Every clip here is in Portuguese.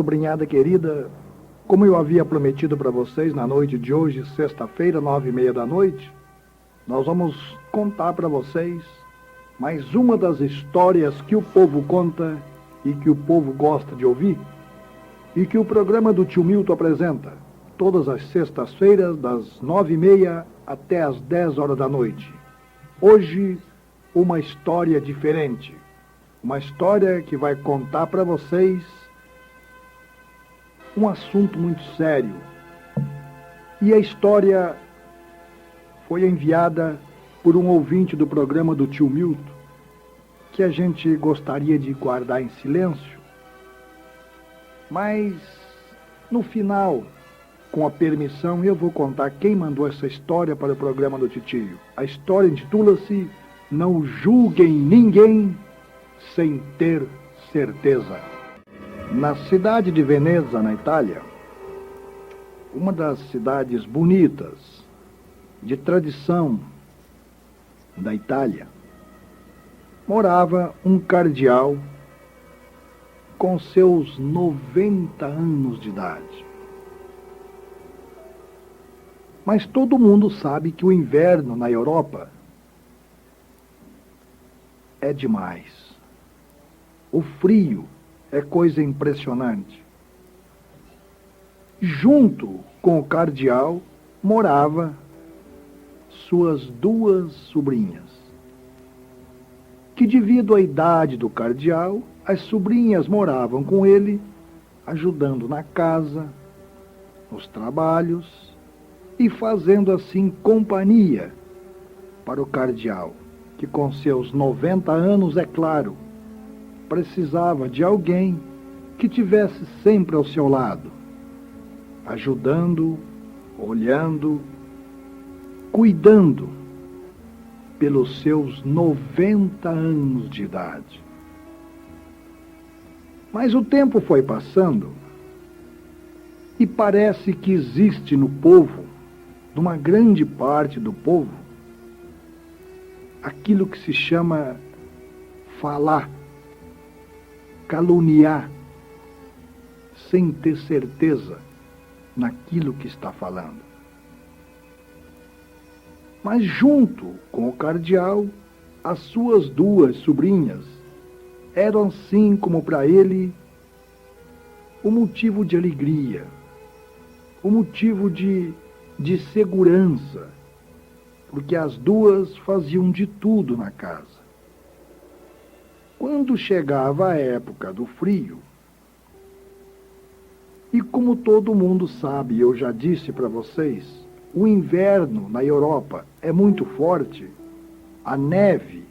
Sobrinhada querida, como eu havia prometido para vocês na noite de hoje, sexta-feira, 9h30 da noite, nós vamos contar para vocês mais uma das histórias que o povo conta e que o povo gosta de ouvir e que o programa do Tio Milton apresenta todas as sextas-feiras, das 9h30 até as 10 horas da noite. Hoje, uma história diferente, uma história que vai contar para vocês um assunto muito sério. E a história foi enviada por um ouvinte do programa do Tio Milton, que a gente gostaria de guardar em silêncio, mas no final, com a permissão, eu vou contar quem mandou essa história para o programa do Titio. A história intitula-se Não Julguem Ninguém Sem Ter Certeza. Na cidade de Veneza, na Itália, uma das cidades bonitas, de tradição da Itália, morava um cardeal com seus 90 anos de idade. Mas todo mundo sabe que o inverno na Europa é demais. O frio é coisa impressionante. Junto com o cardeal morava suas duas sobrinhas, que devido à idade do cardeal, as sobrinhas moravam com ele, ajudando na casa, nos trabalhos e fazendo assim companhia para o cardeal, que com seus 90 anos, é claro, precisava de alguém que tivesse sempre ao seu lado, ajudando, olhando, cuidando pelos seus 90 anos de idade. Mas o tempo foi passando e parece que existe no povo, numa grande parte do povo, aquilo que se chama falar, caluniar, sem ter certeza naquilo que está falando. Mas junto com o cardeal, as suas duas sobrinhas eram assim como para ele o motivo de alegria, o motivo de segurança, porque as duas faziam de tudo na casa. Quando chegava a época do frio, e como todo mundo sabe, eu já disse para vocês, o inverno na Europa é muito forte, a neve.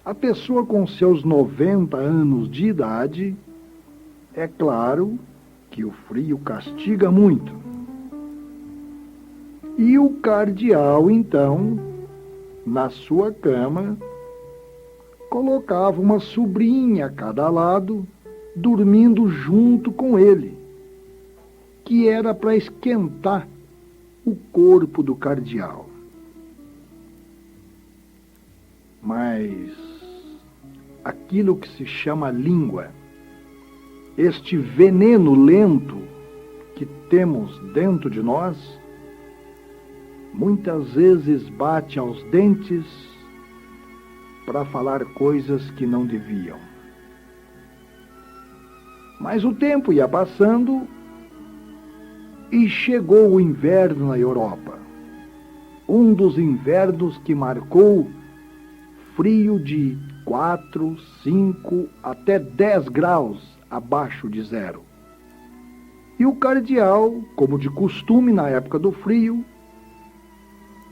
A pessoa com seus 90 anos de idade, é claro que o frio castiga muito. E o cardeal, então, na sua cama, colocava uma sobrinha a cada lado, dormindo junto com ele, que era para esquentar o corpo do cardeal. Mas aquilo que se chama língua, este veneno lento que temos dentro de nós, muitas vezes bate aos dentes para falar coisas que não deviam. Mas o tempo ia passando e chegou o inverno na Europa. Um dos invernos que marcou frio de 4, 5 até 10 graus abaixo de zero. E o cardeal, como de costume na época do frio,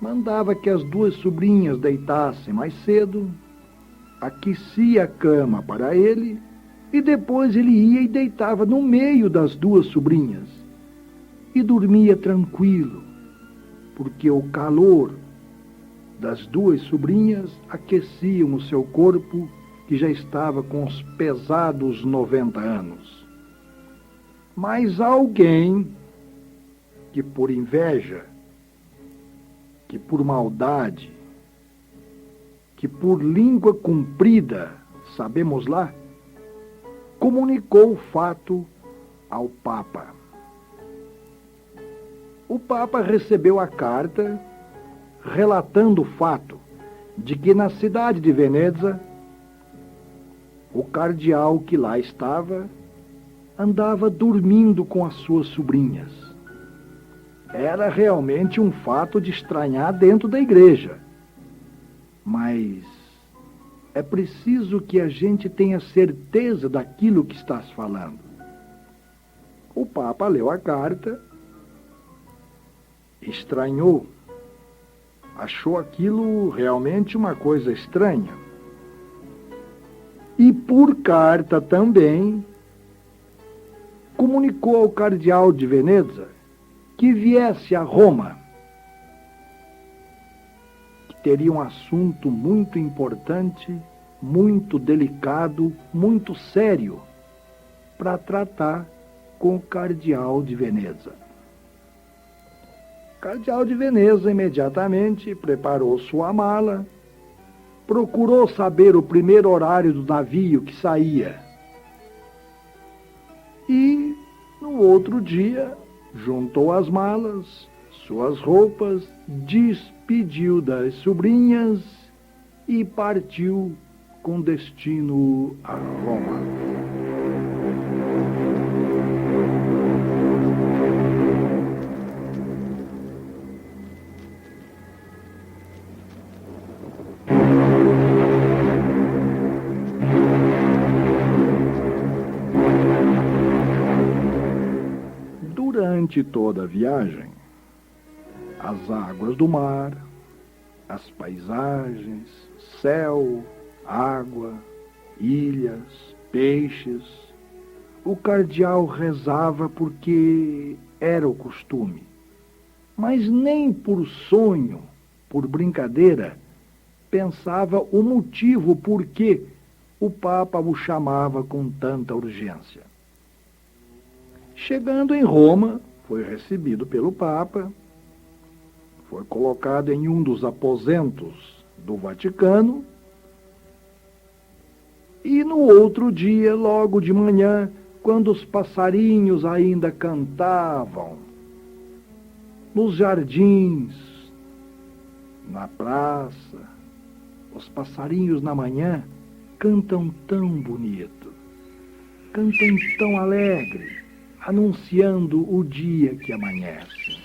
mandava que as duas sobrinhas deitassem mais cedo, aquecia a cama para ele, e depois ele ia e deitava no meio das duas sobrinhas, e dormia tranquilo, porque o calor das duas sobrinhas aqueciam o seu corpo, que já estava com os pesados 90 anos. Mas alguém que por inveja, que por maldade, que por língua comprida, sabemos lá, comunicou o fato ao Papa. O Papa recebeu a carta relatando o fato de que na cidade de Veneza, o cardeal que lá estava andava dormindo com as suas sobrinhas. Era realmente um fato de estranhar dentro da igreja. Mas é preciso que a gente tenha certeza daquilo que estás falando. O Papa leu a carta, estranhou, achou aquilo realmente uma coisa estranha. E por carta também comunicou ao cardeal de Veneza que viesse a Roma, que teria um assunto muito importante, muito delicado, muito sério, para tratar com o cardeal de Veneza. O cardeal de Veneza imediatamente preparou sua mala, procurou saber o primeiro horário do navio que saía. E, no outro dia, juntou as malas, suas roupas, despediu das sobrinhas e partiu com destino a Roma. Durante toda a viagem, as águas do mar, as paisagens, céu, água, ilhas, peixes, o cardeal rezava porque era o costume, mas nem por sonho, por brincadeira, pensava o motivo por que o Papa o chamava com tanta urgência. Chegando em Roma, foi recebido pelo Papa, foi colocado em um dos aposentos do Vaticano, e no outro dia, logo de manhã, quando os passarinhos ainda cantavam, nos jardins, na praça, os passarinhos na manhã cantam tão bonito, cantam tão alegre, anunciando o dia que amanhece.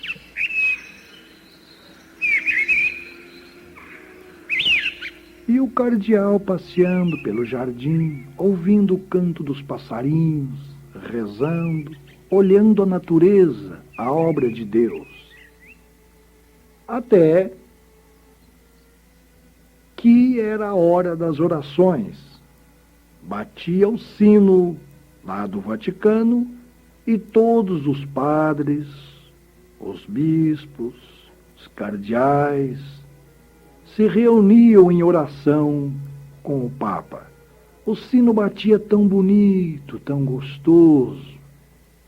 E o cardeal passeando pelo jardim, ouvindo o canto dos passarinhos, rezando, olhando a natureza, a obra de Deus. Até que era a hora das orações. Batia o sino lá do Vaticano e todos os padres, os bispos, os cardeais, se reuniam em oração com o Papa. O sino batia tão bonito, tão gostoso,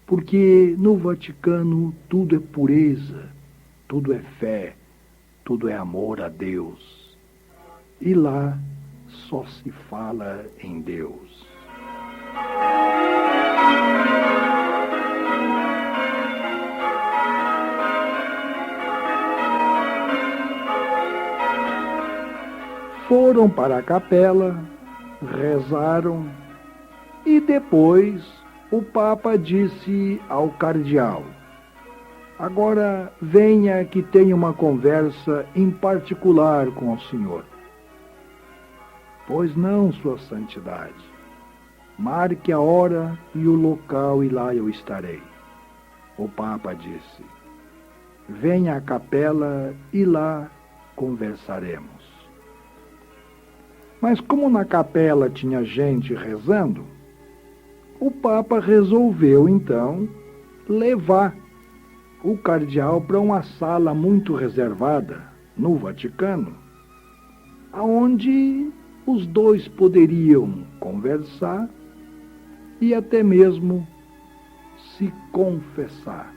porque no Vaticano tudo é pureza, tudo é fé, tudo é amor a Deus. E lá só se fala em Deus. Foram para a capela, rezaram, e depois o Papa disse ao cardeal: agora venha que tenha uma conversa em particular com o senhor. Pois não, sua santidade. Marque a hora e o local e lá eu estarei. O Papa disse. venha à capela e lá conversaremos. Mas como na capela tinha gente rezando, o Papa resolveu, então, levar o cardeal para uma sala muito reservada no Vaticano, onde os dois poderiam conversar e até mesmo se confessar.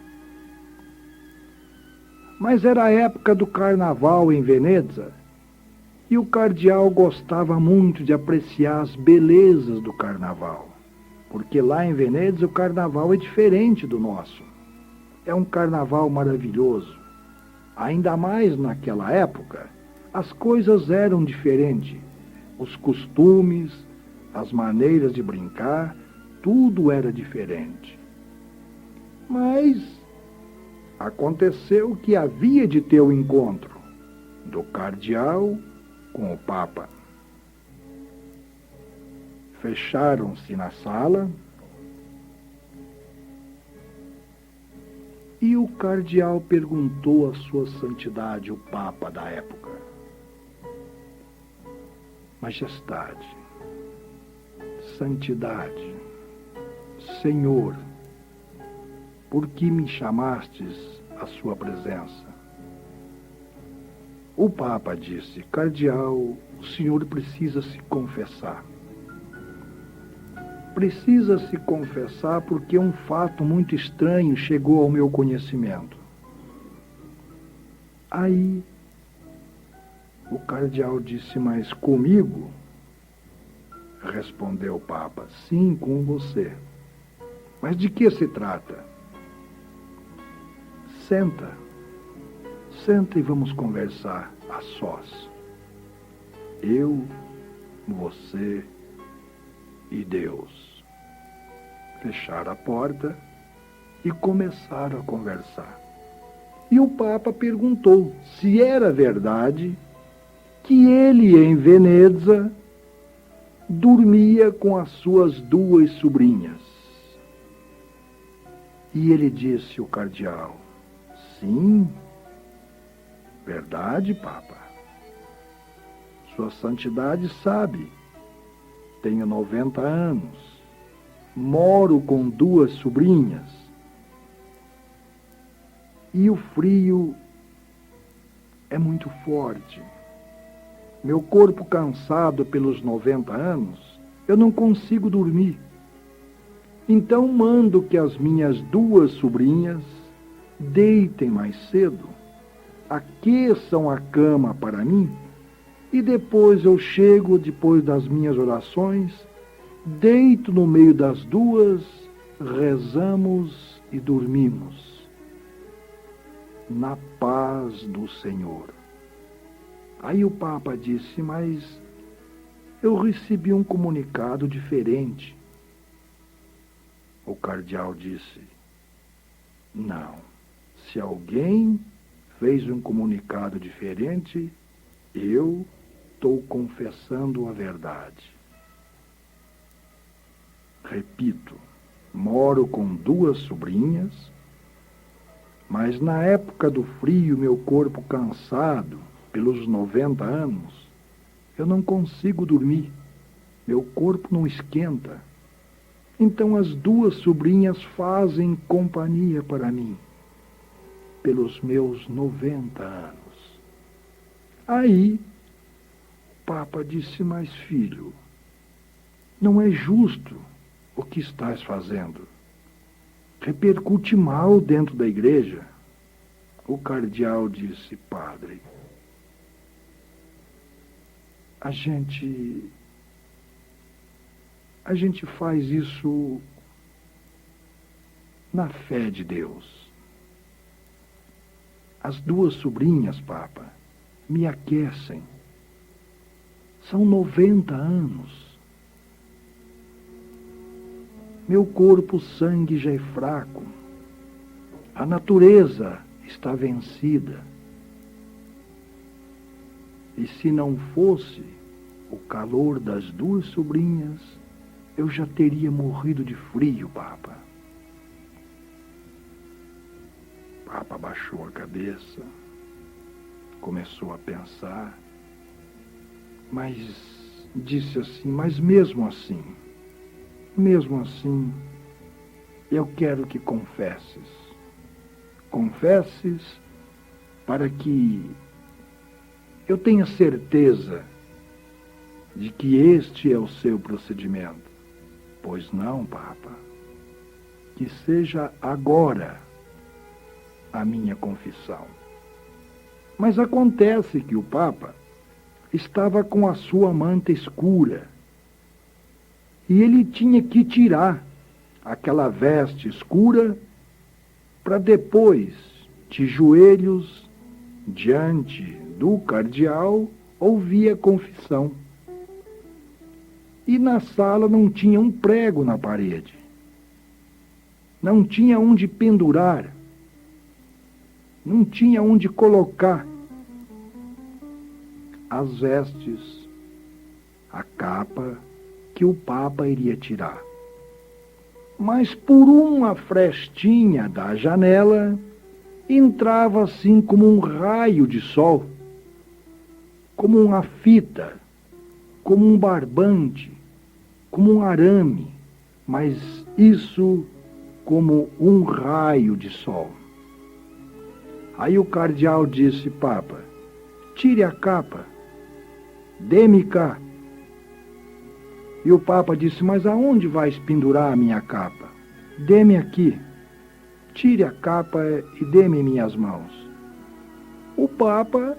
Mas era a época do carnaval em Veneza e o cardeal gostava muito de apreciar as belezas do carnaval, porque lá em Veneza o carnaval é diferente do nosso. É um carnaval maravilhoso. Ainda mais naquela época, as coisas eram diferentes. Os costumes, as maneiras de brincar, tudo era diferente. Mas aconteceu que havia de ter o encontro do cardeal com o Papa. Fecharam-se na sala e o cardeal perguntou à sua santidade, o Papa da época: Majestade, Santidade, Senhor, por que me chamastes à sua presença? O Papa disse: Cardeal, o senhor precisa se confessar. Precisa se confessar porque um fato muito estranho chegou ao meu conhecimento. Aí o cardeal disse: Mas comigo? Respondeu o Papa: Sim, com você. Mas de que se trata? Senta. Senta e vamos conversar a sós. Eu, você e Deus. Fecharam a porta e começaram a conversar. E o Papa perguntou se era verdade que ele, em Veneza, dormia com as suas duas sobrinhas. E ele disse, o cardeal: Sim, verdade, Papa. Sua Santidade sabe, tenho 90 anos, moro com duas sobrinhas e o frio é muito forte. Meu corpo cansado pelos 90 anos, eu não consigo dormir. Então mando que as minhas duas sobrinhas deitem mais cedo, aqueçam a cama para mim, e depois eu chego, depois das minhas orações, deito no meio das duas, rezamos e dormimos na paz do Senhor. Aí o Papa disse: Mas eu recebi um comunicado diferente. O cardeal disse: Não, se alguém fez um comunicado diferente, eu estou confessando a verdade. Repito, moro com duas sobrinhas, mas na época do frio, meu corpo cansado, pelos 90 anos, eu não consigo dormir, meu corpo não esquenta. Então as duas sobrinhas fazem companhia para mim, pelos meus 90 anos. Aí, o Papa disse: Mas filho, não é justo o que estás fazendo. Repercute mal dentro da igreja. O cardeal disse: Padre, a gente faz isso na fé de Deus. As duas sobrinhas, Papa, me aquecem. São 90 anos. Meu corpo, o sangue já é fraco. A natureza está vencida. E se não fosse o calor das duas sobrinhas, eu já teria morrido de frio, Papa. Papa baixou a cabeça, começou a pensar, mas disse assim, mas mesmo assim, eu quero que confesses. Confesses para que eu tenha certeza de que este é o seu procedimento. Pois não, Papa, que seja agora a minha confissão. Mas acontece que o Papa estava com a sua manta escura e ele tinha que tirar aquela veste escura para depois, de joelhos, diante do cardeal, ouvir a confissão. E na sala não tinha um prego na parede. Não tinha onde pendurar. Não tinha onde colocar as vestes, a capa que o Papa iria tirar. Mas por uma frestinha da janela, entrava assim como um raio de sol, como uma fita, como um barbante, como um arame, mas isso como um raio de sol. Aí o cardeal disse, Papa, tire a capa, dê-me cá. E o Papa disse, mas aonde vais pendurar a minha capa? Dê-me aqui. Tire a capa e dê-me minhas mãos. O Papa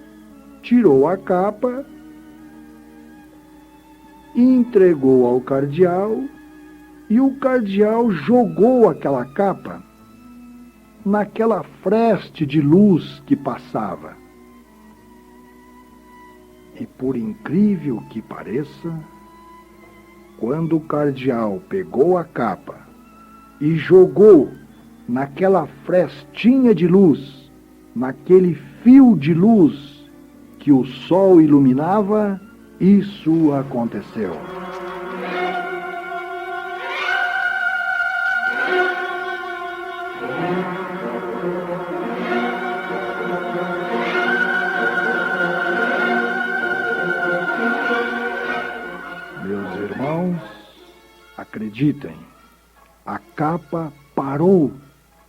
tirou a capa, entregou ao cardeal, e o cardeal jogou aquela capa naquela freste de luz que passava. E por incrível que pareça, quando o cardeal pegou a capa e jogou naquela frestinha de luz, naquele fio de luz que o sol iluminava, isso aconteceu. Meus irmãos, acreditem, a capa parou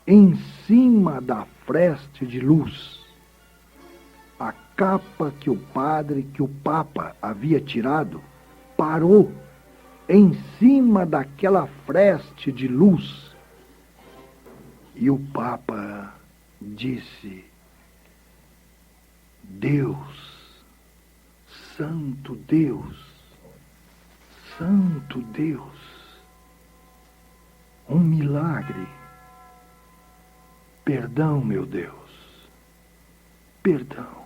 em cima da freste de luz. A capa que o Papa havia tirado, parou em cima daquela freste de luz. E o Papa disse, Deus, Santo Deus, um milagre. Perdão, meu Deus, perdão,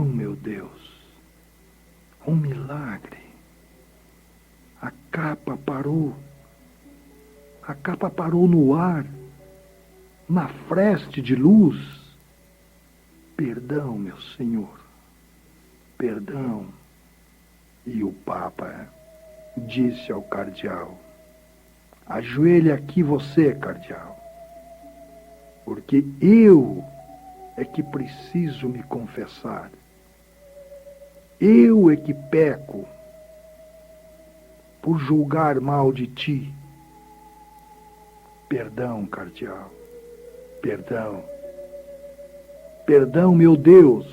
meu Deus, um milagre. A capa parou no ar, na freste de luz. Perdão, meu Senhor, perdão. E o Papa disse ao cardeal, ajoelhe aqui você, cardeal, porque eu é que preciso me confessar. Eu é que peco por julgar mal de ti. Perdão, cardeal, perdão. Perdão, meu Deus,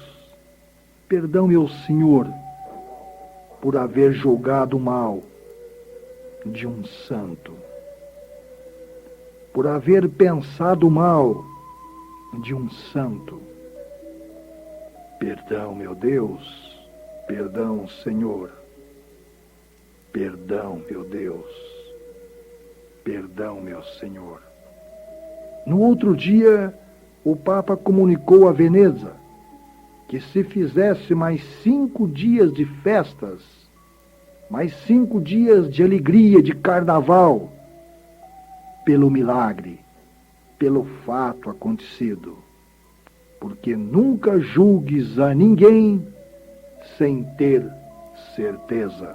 perdão, meu Senhor, por haver julgado mal de um santo, por haver pensado mal de um santo. Perdão, meu Deus, perdão, Senhor, perdão, meu Deus, perdão, meu Senhor. No outro dia, o Papa comunicou a Veneza que se fizesse mais 5 dias de festas, mais 5 dias de alegria, de carnaval, pelo milagre, pelo fato acontecido. Porque nunca julgues a ninguém sem ter certeza.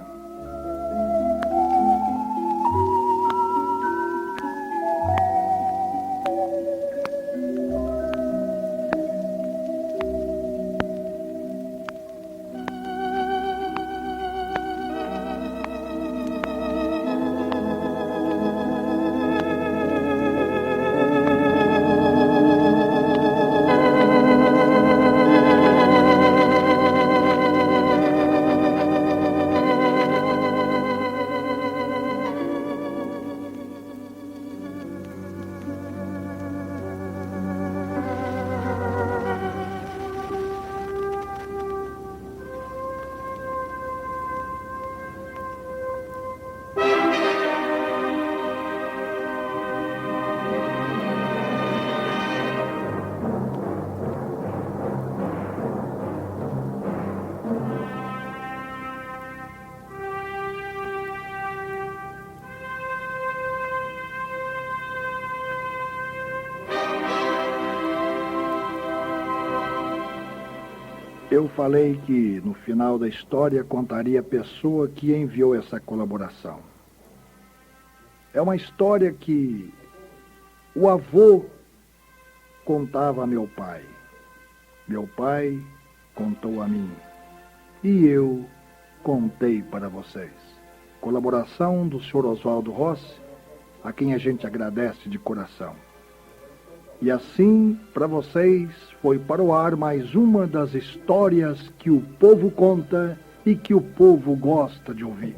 Eu falei que no final da história contaria a pessoa que enviou essa colaboração. É uma história que o avô contava a meu pai. Meu pai contou a mim. E eu contei para vocês. Colaboração do Sr. Oswaldo Rossi, a quem a gente agradece de coração. E assim, para vocês, foi para o ar mais uma das histórias que o povo conta e que o povo gosta de ouvir.